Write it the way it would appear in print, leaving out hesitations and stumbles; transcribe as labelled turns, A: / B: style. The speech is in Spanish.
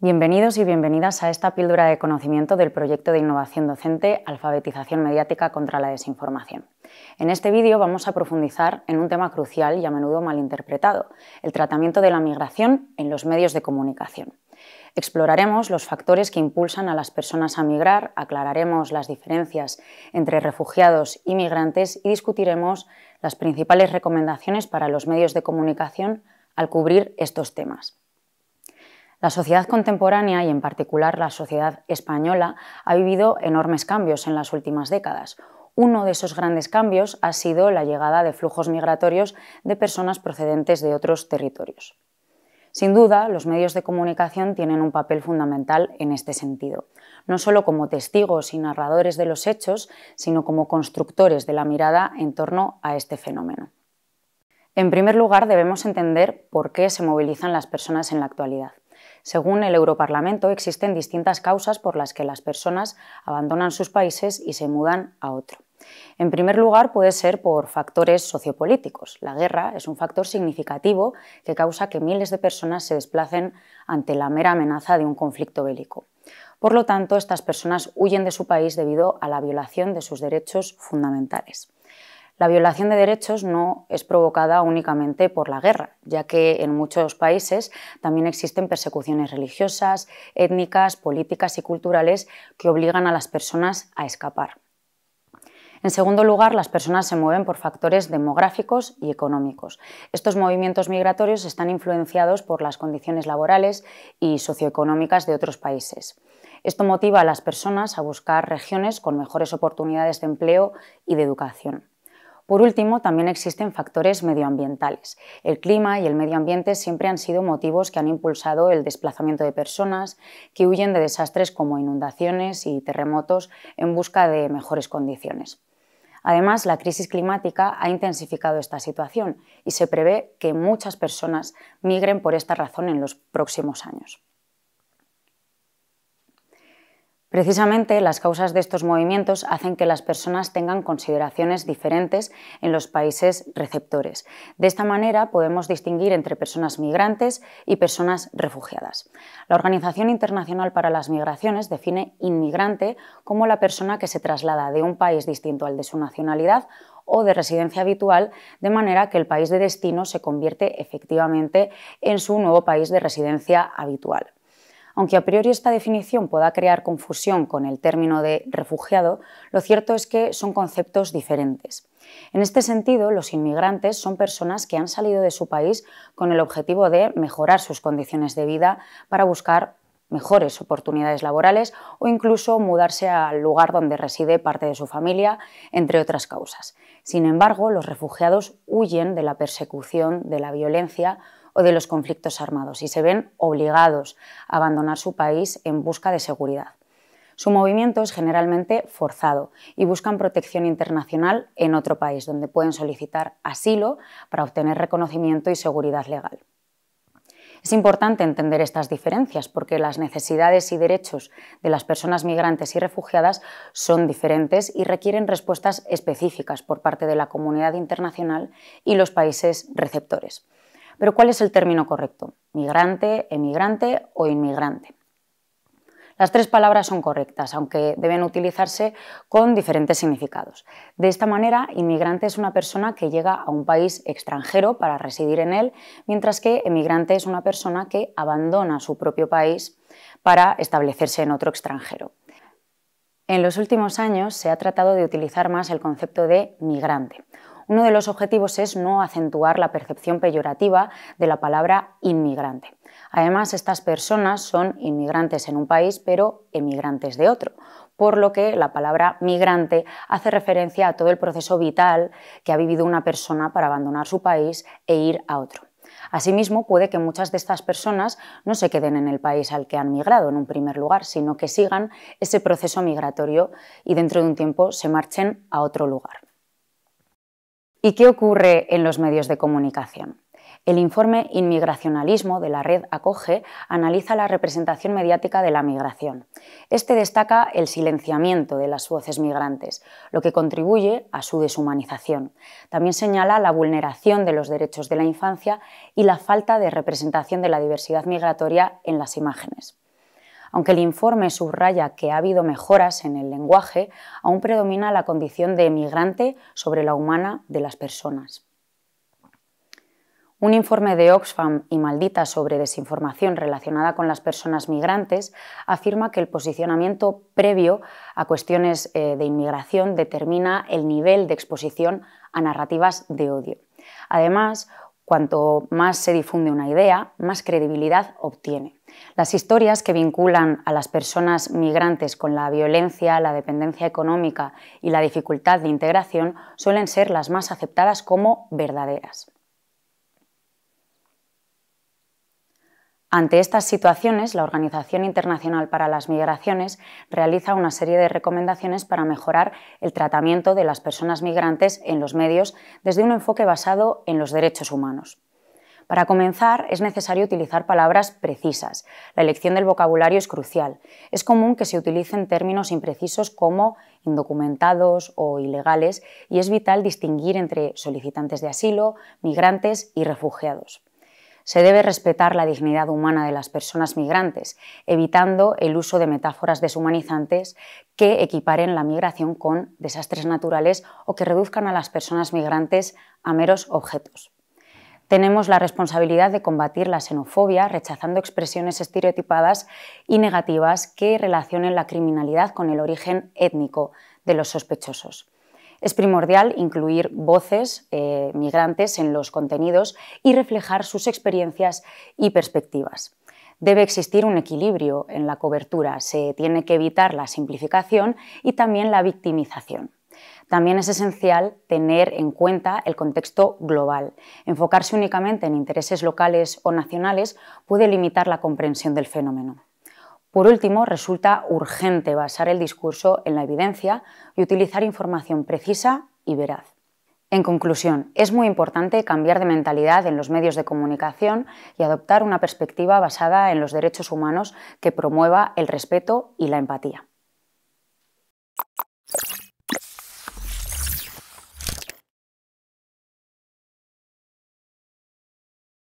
A: Bienvenidos y bienvenidas a esta píldora de conocimiento del proyecto de innovación docente Alfabetización mediática contra la desinformación. En este vídeo vamos a profundizar en un tema crucial y a menudo malinterpretado, el tratamiento de la migración en los medios de comunicación. Exploraremos los factores que impulsan a las personas a migrar, aclararemos las diferencias entre refugiados y migrantes y discutiremos las principales recomendaciones para los medios de comunicación al cubrir estos temas. La sociedad contemporánea, y en particular la sociedad española, ha vivido enormes cambios en las últimas décadas. Uno de esos grandes cambios ha sido la llegada de flujos migratorios de personas procedentes de otros territorios. Sin duda, los medios de comunicación tienen un papel fundamental en este sentido, no solo como testigos y narradores de los hechos, sino como constructores de la mirada en torno a este fenómeno. En primer lugar, debemos entender por qué se movilizan las personas en la actualidad. Según el Europarlamento, existen distintas causas por las que las personas abandonan sus países y se mudan a otro. En primer lugar, puede ser por factores sociopolíticos. La guerra es un factor significativo que causa que miles de personas se desplacen ante la mera amenaza de un conflicto bélico. Por lo tanto, estas personas huyen de su país debido a la violación de sus derechos fundamentales. La violación de derechos no es provocada únicamente por la guerra, ya que en muchos países también existen persecuciones religiosas, étnicas, políticas y culturales que obligan a las personas a escapar. En segundo lugar, las personas se mueven por factores demográficos y económicos. Estos movimientos migratorios están influenciados por las condiciones laborales y socioeconómicas de otros países. Esto motiva a las personas a buscar regiones con mejores oportunidades de empleo y de educación. Por último, también existen factores medioambientales. El clima y el medio ambiente siempre han sido motivos que han impulsado el desplazamiento de personas que huyen de desastres como inundaciones y terremotos en busca de mejores condiciones. Además, la crisis climática ha intensificado esta situación y se prevé que muchas personas migren por esta razón en los próximos años. Precisamente, las causas de estos movimientos hacen que las personas tengan consideraciones diferentes en los países receptores. De esta manera, podemos distinguir entre personas migrantes y personas refugiadas. La Organización Internacional para las Migraciones define inmigrante como la persona que se traslada de un país distinto al de su nacionalidad o de residencia habitual, de manera que el país de destino se convierte efectivamente en su nuevo país de residencia habitual. Aunque a priori esta definición pueda crear confusión con el término de refugiado, lo cierto es que son conceptos diferentes. En este sentido, los inmigrantes son personas que han salido de su país con el objetivo de mejorar sus condiciones de vida para buscar mejores oportunidades laborales o incluso mudarse al lugar donde reside parte de su familia, entre otras causas. Sin embargo, los refugiados huyen de la persecución, de la violencia o de los conflictos armados y se ven obligados a abandonar su país en busca de seguridad. Su movimiento es generalmente forzado y buscan protección internacional en otro país, donde pueden solicitar asilo para obtener reconocimiento y seguridad legal. Es importante entender estas diferencias porque las necesidades y derechos de las personas migrantes y refugiadas son diferentes y requieren respuestas específicas por parte de la comunidad internacional y los países receptores. Pero ¿cuál es el término correcto? ¿Migrante, emigrante o inmigrante? Las tres palabras son correctas, aunque deben utilizarse con diferentes significados. De esta manera, inmigrante es una persona que llega a un país extranjero para residir en él, mientras que emigrante es una persona que abandona su propio país para establecerse en otro extranjero. En los últimos años se ha tratado de utilizar más el concepto de migrante. Uno de los objetivos es no acentuar la percepción peyorativa de la palabra inmigrante. Además, estas personas son inmigrantes en un país, pero emigrantes de otro, por lo que la palabra migrante hace referencia a todo el proceso vital que ha vivido una persona para abandonar su país e ir a otro. Asimismo, puede que muchas de estas personas no se queden en el país al que han migrado en un primer lugar, sino que sigan ese proceso migratorio y dentro de un tiempo se marchen a otro lugar. ¿Y qué ocurre en los medios de comunicación? El informe Inmigracionalismo de la red Acoge analiza la representación mediática de la migración. Este destaca el silenciamiento de las voces migrantes, lo que contribuye a su deshumanización. También señala la vulneración de los derechos de la infancia y la falta de representación de la diversidad migratoria en las imágenes. Aunque el informe subraya que ha habido mejoras en el lenguaje, aún predomina la condición de migrante sobre la humana de las personas. Un informe de Oxfam y Maldita sobre desinformación relacionada con las personas migrantes afirma que el posicionamiento previo a cuestiones de inmigración determina el nivel de exposición a narrativas de odio. Además, cuanto más se difunde una idea, más credibilidad obtiene. Las historias que vinculan a las personas migrantes con la violencia, la dependencia económica y la dificultad de integración suelen ser las más aceptadas como verdaderas. Ante estas situaciones, la Organización Internacional para las Migraciones realiza una serie de recomendaciones para mejorar el tratamiento de las personas migrantes en los medios desde un enfoque basado en los derechos humanos. Para comenzar, es necesario utilizar palabras precisas. La elección del vocabulario es crucial. Es común que se utilicen términos imprecisos como indocumentados o ilegales y es vital distinguir entre solicitantes de asilo, migrantes y refugiados. Se debe respetar la dignidad humana de las personas migrantes, evitando el uso de metáforas deshumanizantes que equiparen la migración con desastres naturales o que reduzcan a las personas migrantes a meros objetos. Tenemos la responsabilidad de combatir la xenofobia, rechazando expresiones estereotipadas y negativas que relacionen la criminalidad con el origen étnico de los sospechosos. Es primordial incluir voces migrantes en los contenidos y reflejar sus experiencias y perspectivas. Debe existir un equilibrio en la cobertura, se tiene que evitar la simplificación y también la victimización. También es esencial tener en cuenta el contexto global. Enfocarse únicamente en intereses locales o nacionales puede limitar la comprensión del fenómeno. Por último, resulta urgente basar el discurso en la evidencia y utilizar información precisa y veraz. En conclusión, es muy importante cambiar de mentalidad en los medios de comunicación y adoptar una perspectiva basada en los derechos humanos que promueva el respeto y la empatía.